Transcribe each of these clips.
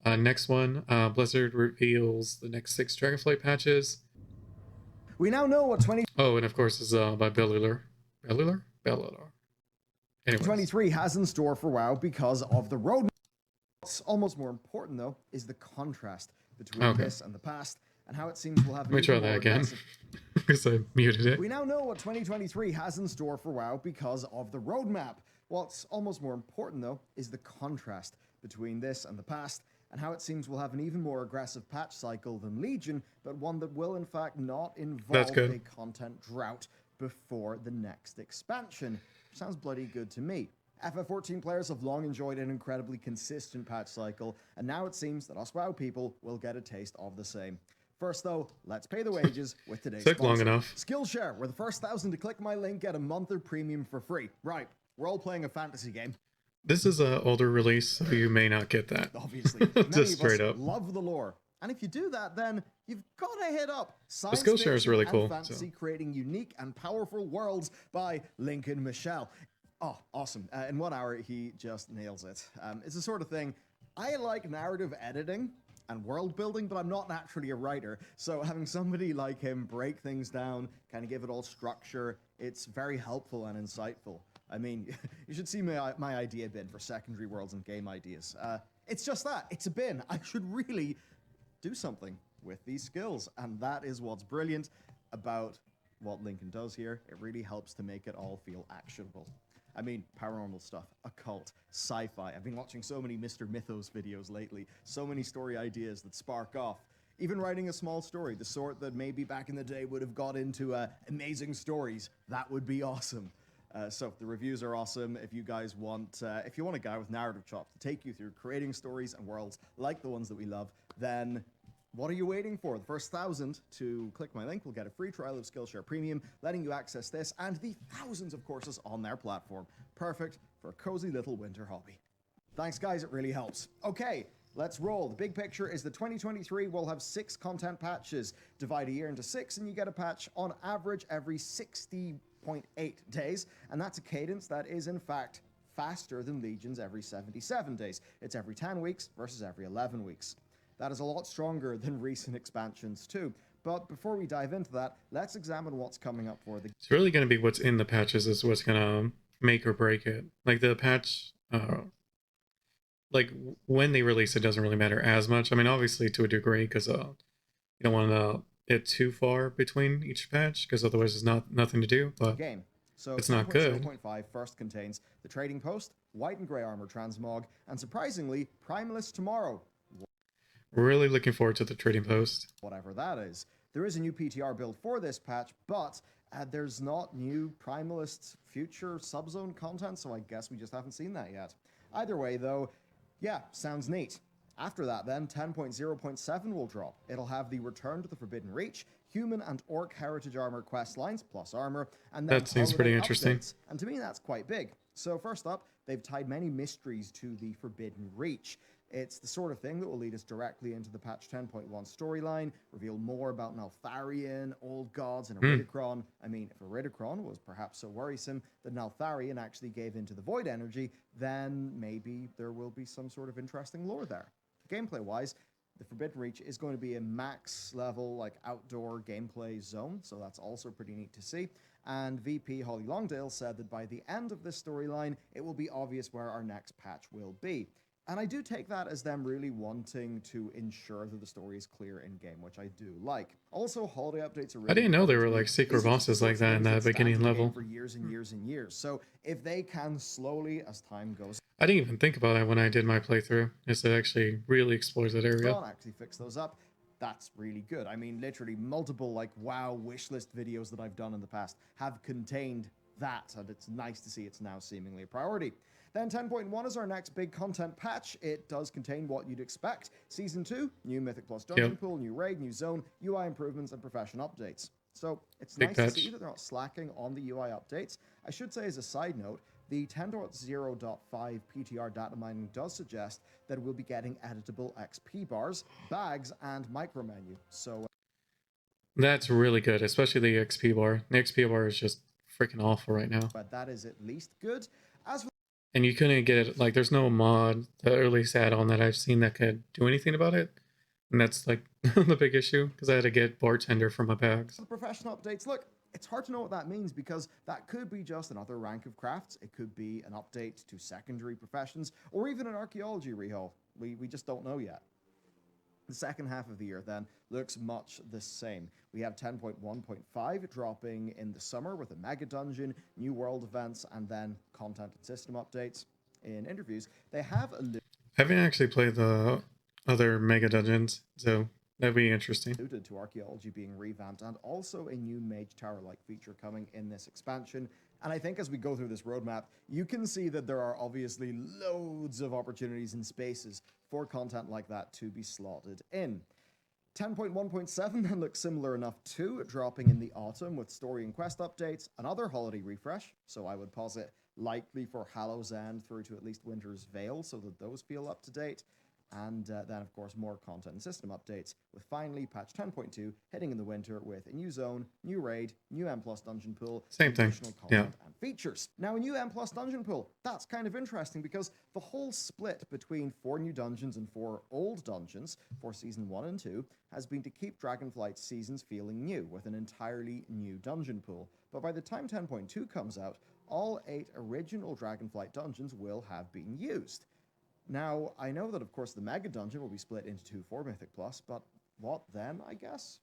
Next one, Blizzard reveals the next 6 Dragonflight patches. We now know what Oh, and of course is by Bellular. Bellular. Anyways. 2023 has in store for WoW because of the roadmap. What's almost more important, though, is the contrast between this and the past, and how it seems we'll have Let me try that again, because I muted it. We now know what 2023 has in store for WoW because of the roadmap. What's almost more important, though, is the contrast between this and the past, and how it seems we'll have an even more aggressive patch cycle than Legion, but one that will in fact not involve a content drought before the next expansion. Sounds bloody good to me. FF14 players have long enjoyed an incredibly consistent patch cycle, and now it seems that us WoW people will get a taste of the same. First, though, let's pay the wages with today's sponsor. Long enough. Skillshare, where the first 1,000 to click my link get a month of premium for free. Right, we're all playing a fantasy game. This is an older release, so you may not get that. Obviously, just straight up. Love the lore, and if you do that, then you've got to hit up Science the Skillshare is really cool. Fantasy, creating unique and powerful worlds by Lincoln Michelle. Oh, awesome. In 1 hour, he just nails it. It's the sort of thing, I like narrative editing and world building, but I'm not naturally a writer. So having somebody like him break things down, kind of give it all structure, it's very helpful and insightful. I mean, you should see my idea bin for secondary worlds and game ideas. It's just that. It's a bin. I should really do something with these skills. And that is what's brilliant about what Lincoln does here. It really helps to make it all feel actionable. I mean, paranormal stuff, occult, sci-fi. I've been watching so many Mr. Mythos videos lately, so many story ideas that spark off. Even writing a small story, the sort that maybe back in the day would have got into amazing stories, that would be awesome. So the reviews are awesome. If you guys want, if you want a guy with narrative chops to take you through creating stories and worlds like the ones that we love, then what are you waiting for? The first 1,000 to click my link will get a free trial of Skillshare Premium, letting you access this and the thousands of courses on their platform. Perfect for a cozy little winter hobby. Thanks, guys. It really helps. Okay, let's roll. The big picture is that 2023 will have 6 content patches. Divide a year into 6, and you get a patch on average every 60.8 days, and that's a cadence that is, in fact, faster than Legion's every 77 days. It's every 10 weeks versus every 11 weeks. That is a lot stronger than recent expansions too. But before we dive into that, let's examine what's coming up for the... It's really going to be what's in the patches is what's going to make or break it. Like the patch, like when they release it doesn't really matter as much. I mean, obviously to a degree, because you don't want to get too far between each patch, because otherwise there's nothing to do. But game. So it's not good. 0.5 first contains the Trading Post, White and Grey Armor Transmog, and surprisingly, Primalist Tomorrow. Really looking forward to the Trading Post. Whatever that is. There is a new PTR build for this patch, but there's not new Primalist future subzone content, so I guess we just haven't seen that yet. Either way, though, yeah, sounds neat. After that, then, 10.0.7 will drop. It'll have the Return to the Forbidden Reach, Human and Orc Heritage Armor quest lines, plus armor, and then that seems pretty interesting. Updates. And to me, that's quite big. So first up, they've tied many mysteries to the Forbidden Reach. It's the sort of thing that will lead us directly into the patch 10.1 storyline, reveal more about Neltharion, Old Gods, and Iridikron. I mean, if Iridikron was perhaps so worrisome that Neltharion actually gave into the Void Energy, then maybe there will be some sort of interesting lore there. Gameplay-wise, the Forbidden Reach is going to be a max level, like outdoor gameplay zone, so that's also pretty neat to see. And VP Holly Longdale said that by the end of this storyline, it will be obvious where our next patch will be. And I do take that as them really wanting to ensure that the story is clear in-game, which I do like. Also, holiday updates are really... I didn't know there were like secret bosses like that in that beginning level. For years and years and years. So if they can slowly, as time goes... I didn't even think about that when I did my playthrough, is it actually really explores that area. Actually fix those up. That's really good. I mean, literally multiple like WoW wishlist videos that I've done in the past have contained that, and it's nice to see it's now seemingly a priority. Then 10.1 is our next big content patch. It does contain what you'd expect. Season 2, new Mythic Plus Dungeon Pool, new raid, new zone, UI improvements, and profession updates. So it's nice to see that they're not slacking on the UI updates. I should say as a side note, the 10.0.5 PTR data mining does suggest that we'll be getting editable XP bars, bags, and micro menu. So that's really good, especially the XP bar. The XP bar is just freaking awful right now. But that is at least good. As for and you couldn't get it. Like, there's no mod, the earliest add-on that I've seen that could do anything about it, and that's like the big issue because I had to get bartender for my bags. The profession updates, look, it's hard to know what that means because that could be just another rank of crafts. It could be an update to secondary professions or even an archaeology rehaul. We just don't know yet. The second half of the year then looks much the same. We have 10.1.5 dropping in the summer with a mega dungeon, new world events, and then content and system updates. In interviews, they have I haven't actually played the other mega dungeons, so that'd be interesting. alluded to archaeology being revamped and also a new mage tower-like feature coming in this expansion. And I think as we go through this roadmap, you can see that there are obviously loads of opportunities and spaces for content like that to be slotted in. 10.1.7 then looks similar enough too, dropping in the autumn with story and quest updates, another holiday refresh, so I would posit likely for Hallow's End through to at least Winter's Veil, so that those feel up to date. And then, of course, more content and system updates, with finally patch 10.2 hitting in the winter with a new zone, new raid, new M+ dungeon pool, Same thing. additional content and features. Now, a new M+ dungeon pool, that's kind of interesting because the whole split between 4 new dungeons and 4 old dungeons for Season 1 and 2 has been to keep Dragonflight's seasons feeling new, with an entirely new dungeon pool. But by the time 10.2 comes out, all 8 original Dragonflight dungeons will have been used. Now, I know that, of course, the Mega Dungeon will be split into 2 for Mythic Plus, but what then, I guess?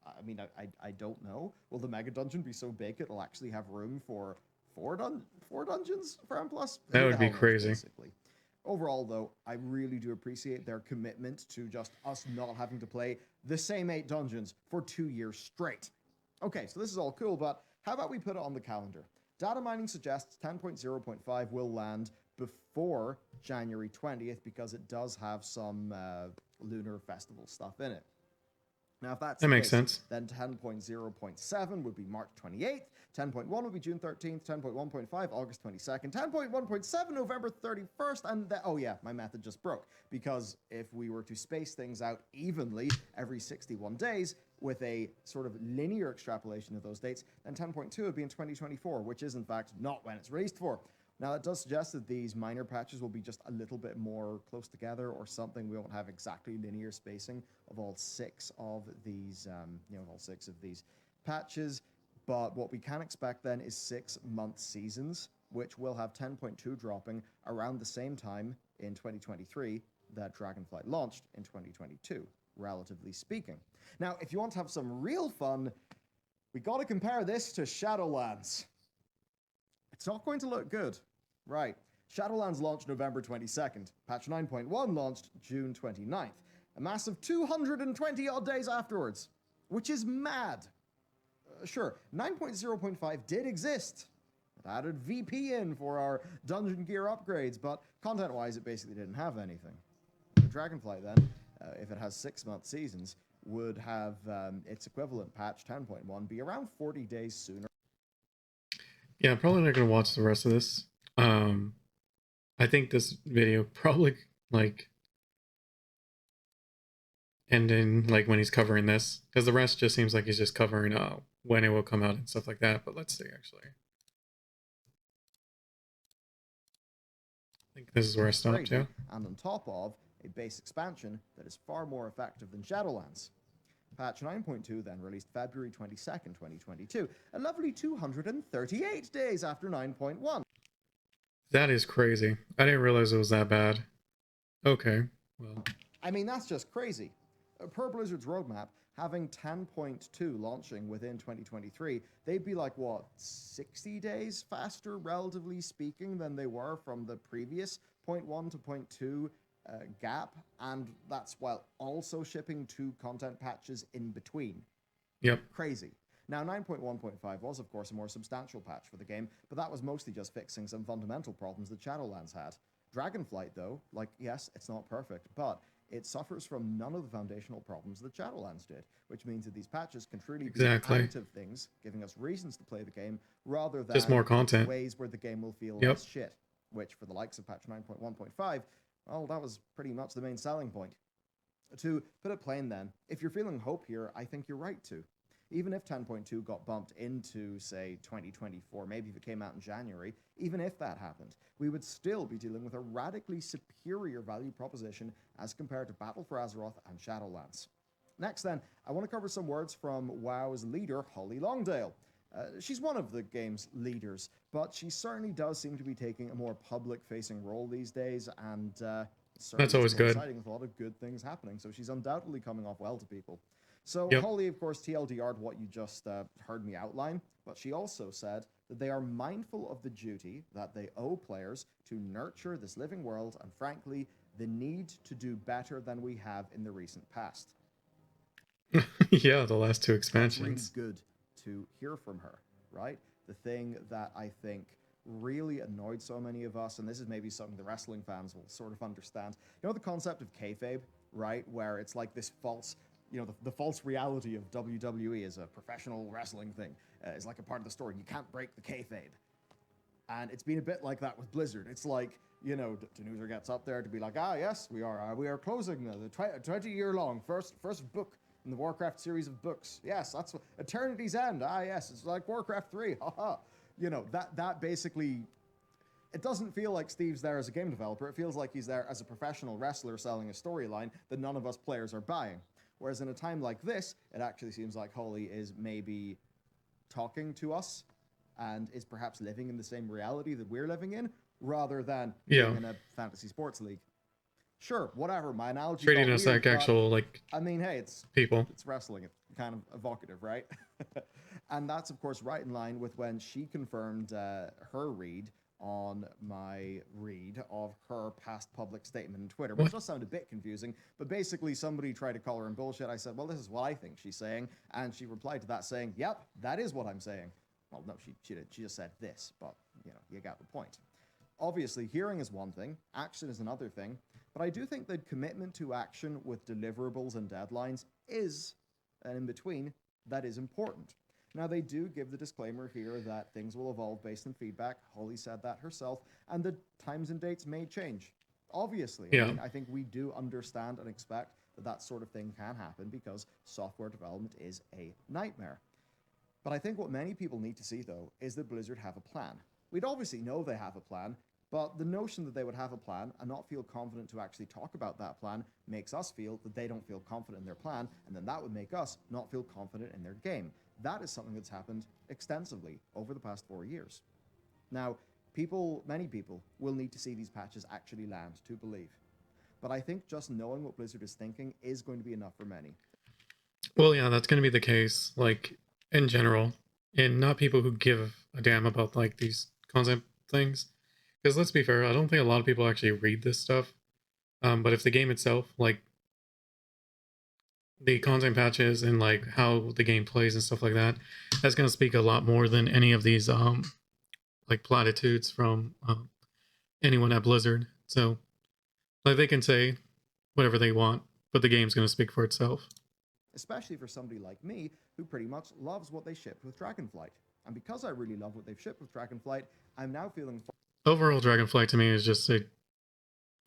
I mean, I don't know. Will the Mega Dungeon be so big it'll actually have room for 4 dungeons for M+? That would be crazy. Basically. Overall, though, I really do appreciate their commitment to just us not having to play the same 8 dungeons for 2 years straight. Okay, so this is all cool, but how about we put it on the calendar? Data mining suggests 10.0.5 will land before January 20th because it does have some lunar festival stuff in it. Now, if that's that makes sense, then 10.0.7 would be March 28th, 10.1 would be June 13th, 10.1.5 August 22nd, 10.1.7 November 31st, and oh yeah, my method just broke, because if we were to space things out evenly every 61 days with a sort of linear extrapolation of those dates, then 10.2 would be in 2024, which is in fact not when it's released for. Now, it does suggest that these minor patches will be just a little bit more close together or something. We won't have exactly linear spacing of all 6 of these, all 6 of these patches. But what we can expect then is 6-month seasons, which will have 10.2 dropping around the same time in 2023 that Dragonflight launched in 2022, relatively speaking. Now, if you want to have some real fun, we got to compare this to Shadowlands. It's not going to look good. Right. Shadowlands launched November 22nd. Patch 9.1 launched June 29th. A massive 220 odd days afterwards, which is mad. Sure, 9.0.5 did exist. It added VP in for our dungeon gear upgrades, but content-wise, it basically didn't have anything. The Dragonflight then, if it has 6-month seasons, would have its equivalent patch 10.1 be around 40 days sooner. Yeah, I'm probably not gonna watch the rest of this. I think this video probably like ending like when he's covering this, because the rest just seems like he's just covering when it will come out and stuff like that. But let's see, actually. I think this is where I stopped, yeah. And on top of a base expansion that is far more effective than Shadowlands. Patch 9.2 then released February 22nd, 2022, a lovely 238 days after 9.1. That is crazy. I didn't realize it was that bad. Okay, well. I mean, that's just crazy. Per Blizzard's roadmap, having 10.2 launching within 2023, they'd be like, what, 60 days faster, relatively speaking, than they were from the previous 0.1 to 0.2 gap, and that's while also shipping 2 content patches in between. Yep. Crazy. Now, 9.1.5 was, of course, a more substantial patch for the game, but that was mostly just fixing some fundamental problems that Shadowlands had. Dragonflight, though, like, yes, it's not perfect, but it suffers from none of the foundational problems that Shadowlands did, which means that these patches can truly be additive things, giving us reasons to play the game, rather than just more content. Ways where the game will feel less shit, which for the likes of patch 9.1.5, well, that was pretty much the main selling point. To put it plain then, if you're feeling hope here, I think you're right to. Even if 10.2 got bumped into, say, 2024, maybe if it came out in January, even if that happened, we would still be dealing with a radically superior value proposition as compared to Battle for Azeroth and Shadowlands. Next, then, I want to cover some words from WoW's leader, Holly Longdale. She's one of the game's leaders, but she certainly does seem to be taking a more public-facing role these days, and That's always good. coinciding with a lot of good things happening, so she's undoubtedly coming off well to people. So Yep. Holly, of course, TLDR'd what you just heard me outline, but she also said that they are mindful of the duty that they owe players to nurture this living world and, frankly, the need to do better than we have in the recent past. Yeah, the last two That's really expansions. good to hear from her, right? The thing that I think really annoyed so many of us, and this is maybe something the wrestling fans will sort of understand. You know the concept of kayfabe, right? Where it's like this false, the false reality of WWE as a professional wrestling thing is like a part of the story. You can't break the kayfabe. And it's been a bit like that with Blizzard. It's like, Danuser gets up there to be like, yes, we are closing the 20-year-long first book in the Warcraft series of books. Yes, that's Eternity's End. Yes, it's like Warcraft 3. Haha. That basically, it doesn't feel like Steve's there as a game developer. It feels like he's there as a professional wrestler selling a storyline that none of us players are buying. Whereas in a time like this, it actually seems like Holly is maybe talking to us and is perhaps living in the same reality that we're living in, rather than being in a fantasy sports league. Sure, whatever. My analogy Treating us like actual I mean, hey, it's people. It's wrestling. It's kind of evocative, right? And that's, of course, right in line with when she confirmed her read on my read of her past public statement on Twitter, which does sound a bit confusing, but basically somebody tried to call her in bullshit. I said, well, this is what I think she's saying, and she replied to that saying, yep, that is what I'm saying. Well, no, she just said this, but, you got the point. Obviously, hearing is one thing, action is another thing, but I do think that commitment to action with deliverables and deadlines is, and in between, that is important. Now, they do give the disclaimer here that things will evolve based on feedback. Holly said that herself, and the times and dates may change. Obviously, I think we do understand and expect that that sort of thing can happen because software development is a nightmare. But I think what many people need to see, though, is that Blizzard have a plan. We'd obviously know they have a plan, but the notion that they would have a plan and not feel confident to actually talk about that plan makes us feel that they don't feel confident in their plan, and then that would make us not feel confident in their game. That is something that's happened extensively over the past 4 years. Now, many people will need to see these patches actually land to believe. But I think just knowing what Blizzard is thinking is going to be enough for many. Well, yeah, that's going to be the case, in general, and not people who give a damn about, these content things. Because let's be fair, I don't think a lot of people actually read this stuff. But if the game itself, the content patches and, how the game plays and stuff like that, that's going to speak a lot more than any of these, platitudes from anyone at Blizzard. So, they can say whatever they want, but the game's going to speak for itself. Especially for somebody like me, who pretty much loves what they shipped with Dragonflight. And because I really love what they've shipped with Dragonflight, I'm now feeling... Overall, Dragonflight to me is just a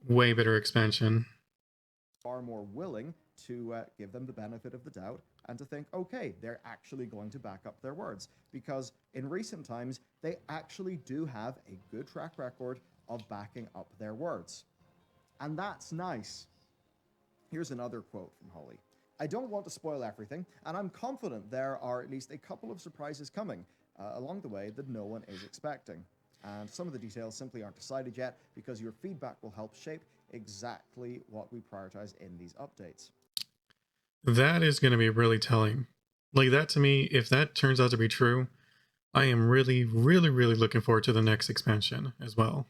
way better expansion. Far more willing to give them the benefit of the doubt and to think, okay, they're actually going to back up their words. Because in recent times, they actually do have a good track record of backing up their words. And that's nice. Here's another quote from Holly. I don't want to spoil everything, and I'm confident there are at least a couple of surprises coming along the way that no one is expecting. And some of the details simply aren't decided yet because your feedback will help shape exactly what we prioritize in these updates. That is going to be really telling. That to me, if that turns out to be true, I am really, really, really looking forward to the next expansion as well.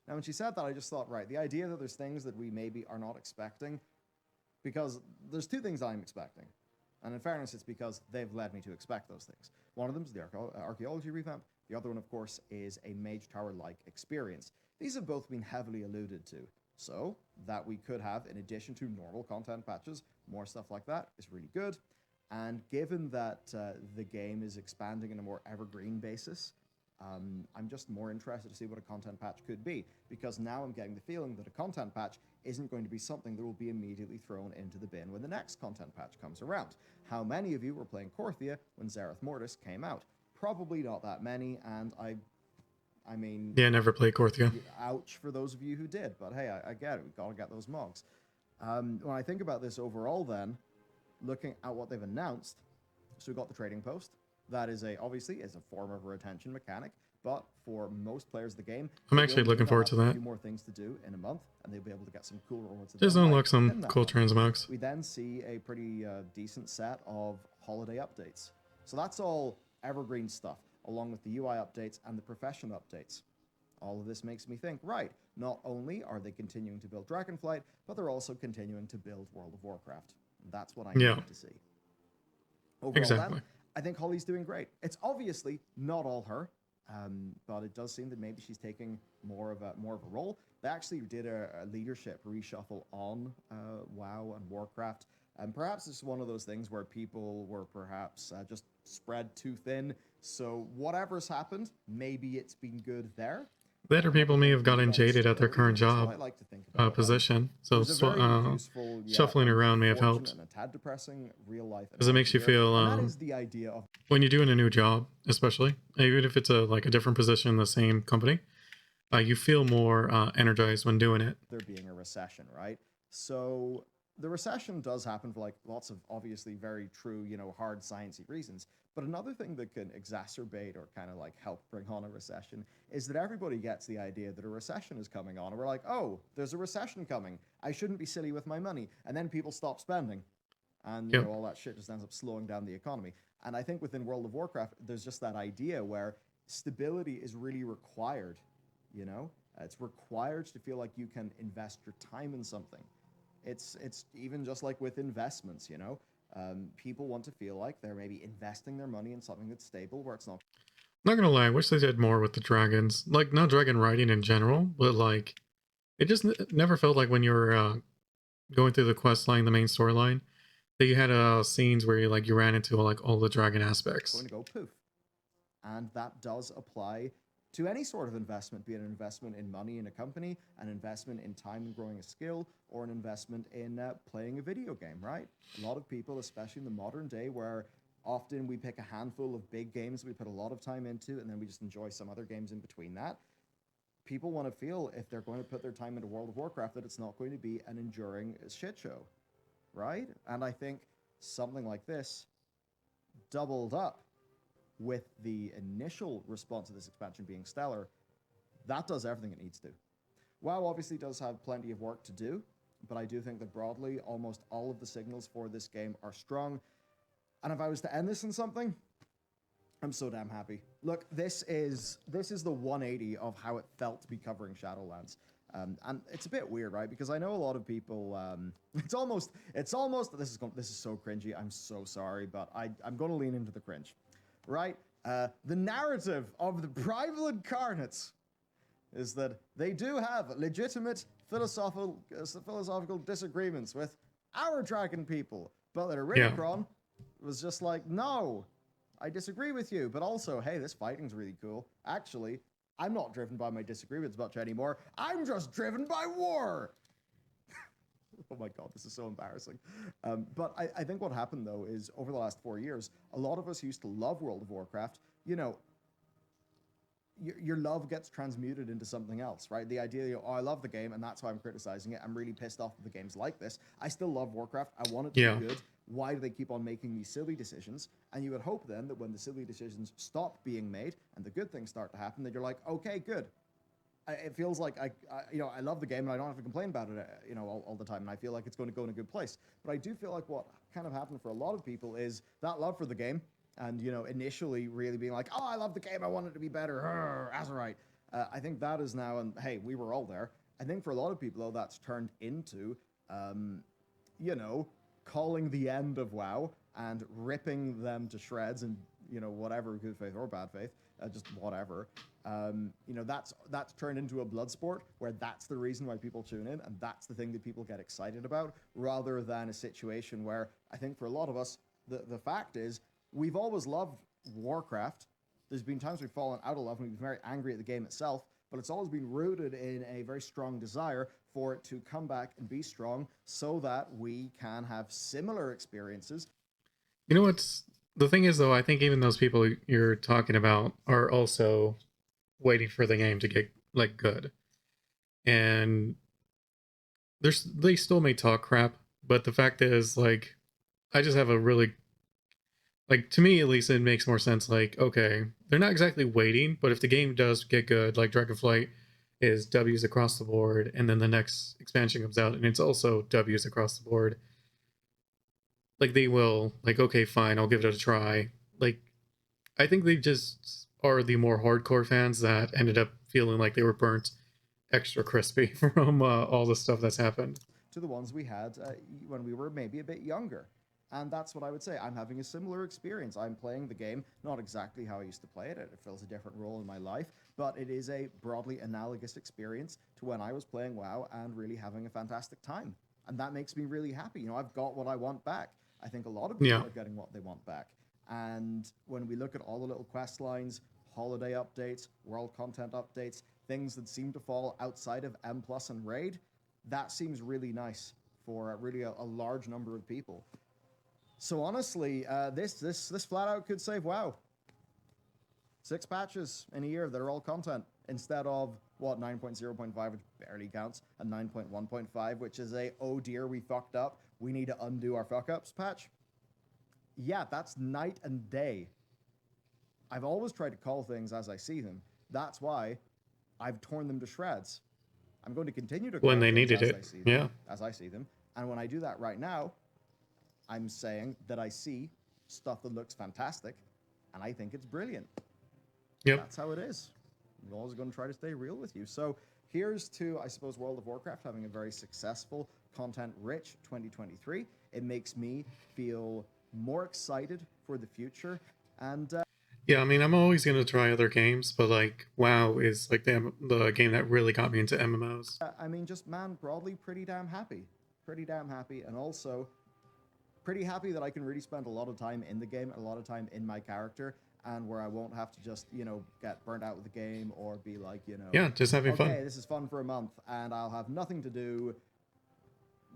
Now, when she said that, I just thought, right, the idea that there's things that we maybe are not expecting, because there's two things I'm expecting. And in fairness, it's because they've led me to expect those things. One of them is the archaeology revamp. The other one, of course, is a Mage Tower-like experience. These have both been heavily alluded to. So, that we could have, in addition to normal content patches, more stuff like that is really good. And given that the game is expanding in a more evergreen basis, I'm just more interested to see what a content patch could be, because now I'm getting the feeling that a content patch isn't going to be something that will be immediately thrown into the bin when the next content patch comes around. How many of you were playing Korthia when Zereth Mortis came out? Probably not that many, and I mean... Yeah, I never played Korthia. Ouch for those of you who did, but hey, I get it. We've got to get those mogs. When I think about this overall then, looking at what they've announced, so we've got the trading post. That is obviously is a form of a retention mechanic, but for most players of the game, I'm actually looking forward to that. A few more things to do in a month, and they'll be able to get some cool rewards. Just unlock some cool transmogs. We then see a pretty decent set of holiday updates. So that's all evergreen stuff, along with the UI updates and the profession updates. All of this makes me think, right, not only are they continuing to build Dragonflight, but they're also continuing to build World of Warcraft. And that's what I need to see. Overall, then, I think Holly's doing great. It's obviously not all her, but it does seem that maybe she's taking more of a role. They actually did a leadership reshuffle on WoW and Warcraft, and perhaps it's one of those things where people were perhaps just spread too thin. So whatever's happened, maybe it's been good there. Better people may have gotten jaded at their current job position, so shuffling around may have helped. Because it makes you feel, when you're doing a new job, especially, even if it's a different position in the same company, you feel more energized when doing it. There being a recession, right? So the recession does happen for lots of obviously very true, hard sciencey reasons. But another thing that can exacerbate or kind of help bring on a recession is that everybody gets the idea that a recession is coming on. And we're like, oh, there's a recession coming. I shouldn't be silly with my money. And then people stop spending. And all that shit just ends up slowing down the economy. And I think within World of Warcraft, there's just that idea where stability is really required. It's required to feel like you can invest your time in something. It's even just like with investments, people want to feel like they're maybe investing their money in something that's stable, where it's not. Not gonna lie, I wish they did more with the dragons. Not dragon riding in general, but it just never felt like when you were going through the quest line, the main storyline, that you had scenes where you ran into all the dragon aspects. It's going to go poof, and that does apply to any sort of investment, be it an investment in money in a company, an investment in time in growing a skill, or an investment in playing a video game, right? A lot of people, especially in the modern day, where often we pick a handful of big games we put a lot of time into, and then we just enjoy some other games in between that. People want to feel, if they're going to put their time into World of Warcraft, that it's not going to be an enduring shit show, right? And I think something like this, doubled up with the initial response to this expansion being stellar, that does everything it needs to. WoW obviously does have plenty of work to do, but I do think that broadly, almost all of the signals for this game are strong. And if I was to end this in something, I'm so damn happy. Look, this is the 180 of how it felt to be covering Shadowlands. And it's a bit weird, right? Because I know a lot of people, it's almost, this is so cringy, I'm so sorry, but I'm going to lean into the cringe. Right? The narrative of the Primal Incarnates is that they do have legitimate philosophical disagreements with our dragon people, but that Iridicron was just like, no, I disagree with you, but also, hey, this fighting's really cool. Actually, I'm not driven by my disagreements much anymore. I'm just driven by war. Oh my God, this is so embarrassing. But I think what happened, though, is over the last 4 years, a lot of us used to love World of Warcraft. Your love gets transmuted into something else, right? The idea, I love the game, and that's why I'm criticizing it. I'm really pissed off that the game's like this. I still love Warcraft. I want it to be good. Why do they keep on making these silly decisions? And you would hope then that when the silly decisions stop being made and the good things start to happen, that you're like, okay, good. It feels like I love the game and I don't have to complain about it, all the time. And I feel like it's going to go in a good place. But I do feel like what kind of happened for a lot of people is that love for the game and, initially really being like, oh, I love the game. I want it to be better. Azerite. I think that is now, and hey, we were all there. I think for a lot of people, though, that's turned into, calling the end of WoW and ripping them to shreds and, whatever, good faith or bad faith, just whatever. That's turned into a blood sport where that's the reason why people tune in and that's the thing that people get excited about, rather than a situation where I think for a lot of us, the fact is we've always loved Warcraft. There's been times we've fallen out of love and we've been very angry at the game itself, but it's always been rooted in a very strong desire for it to come back and be strong so that we can have similar experiences. You know what's the thing is though, I think even those people you're talking about are also waiting for the game to get like good. And they still may talk crap, but the fact is like I just have a really like to me at least it makes more sense like okay, they're not exactly waiting, but if the game does get good, like Dragonflight is W's across the board and then the next expansion comes out and it's also W's across the board, like they will like okay fine I'll give it a try. Like I think they just are the more hardcore fans that ended up feeling like they were burnt extra crispy from all the stuff that's happened To the ones we had when we were maybe a bit younger. And that's what I would say. I'm having a similar experience. I'm playing the game, not exactly how I used to play it. It fills a different role in my life, but it is a broadly analogous experience to when I was playing WoW and really having a fantastic time. And that makes me really happy. You know, I've got what I want back. I think a lot of people yeah are getting what they want back. And when we look at all the little quest lines, holiday updates, world content updates, things that seem to fall outside of M Plus and Raid, that seems really nice for really a large number of people. So honestly, this flat out could save WoW. 6 patches in a year that are all content instead of what 9.0.5, which barely counts, and 9.1.5, which is a oh dear we fucked up, we need to undo our fuck ups patch. Yeah, that's night and day. I've always tried to call things as I see them. That's why I've torn them to shreds. I'm going to continue to call when they things needed as it. I see them, Yeah. And when I do that right now, I'm saying that I see stuff that looks fantastic, and I think it's brilliant. Yep. That's how it is. I'm always going to try to stay real with you. So here's to, I suppose, World of Warcraft having a very successful, content-rich 2023. It makes me feel more excited for the future. And Yeah, I mean, I'm always gonna try other games, but like WoW is like the game that really got me into MMOs. I mean, just man, broadly, pretty damn happy. Pretty damn happy. And also, pretty happy that I can really spend a lot of time in the game, a lot of time in my character, and where I won't have to just, you know, get burnt out with the game or be like, you know, Yeah, just having okay, fun. this is fun for a month and I'll have nothing to do.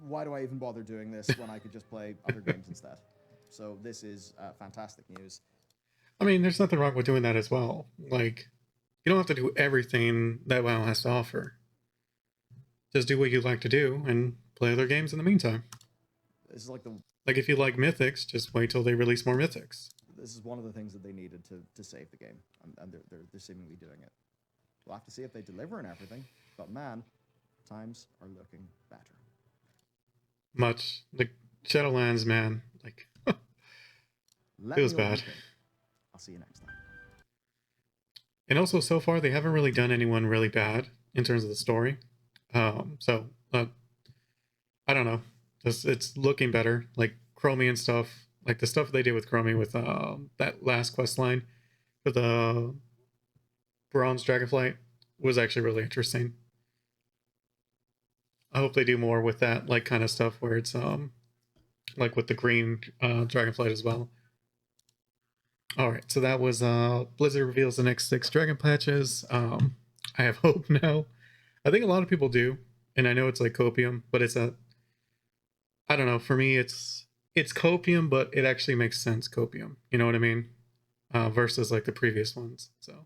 Why do I even bother doing this when I could just play other games instead? So this is fantastic news. I mean, there's nothing wrong with doing that as well. Like, you don't have to do everything that WoW has to offer. Just do what you like to do and play other games in the meantime. This is like the Like, if you like Mythics, just wait till they release more Mythics. this is one of the things that they needed to save the game, and they're seemingly doing it. We'll have to see if they deliver and everything, but man, times are looking better. Much. Like, Shadowlands, man. Like, Let it was me know what bad. you think. I'll see you next time. And also, so far, they haven't really done anyone really bad in terms of the story. So, I don't know. It's looking better. Like, Chromie and stuff. Like, the stuff they did with Chromie with that last quest line for the Bronze Dragonflight was actually really interesting. I hope they do more with that, like, kind of stuff where it's, like with the green Dragonflight as well. All right, so that was Blizzard reveals the next 6 Dragon patches. I have hope now. I think a lot of people do, and I know it's like copium, but it's a I don't know. For me, it's copium, but it actually makes sense copium. You know what I mean? Versus like the previous ones. So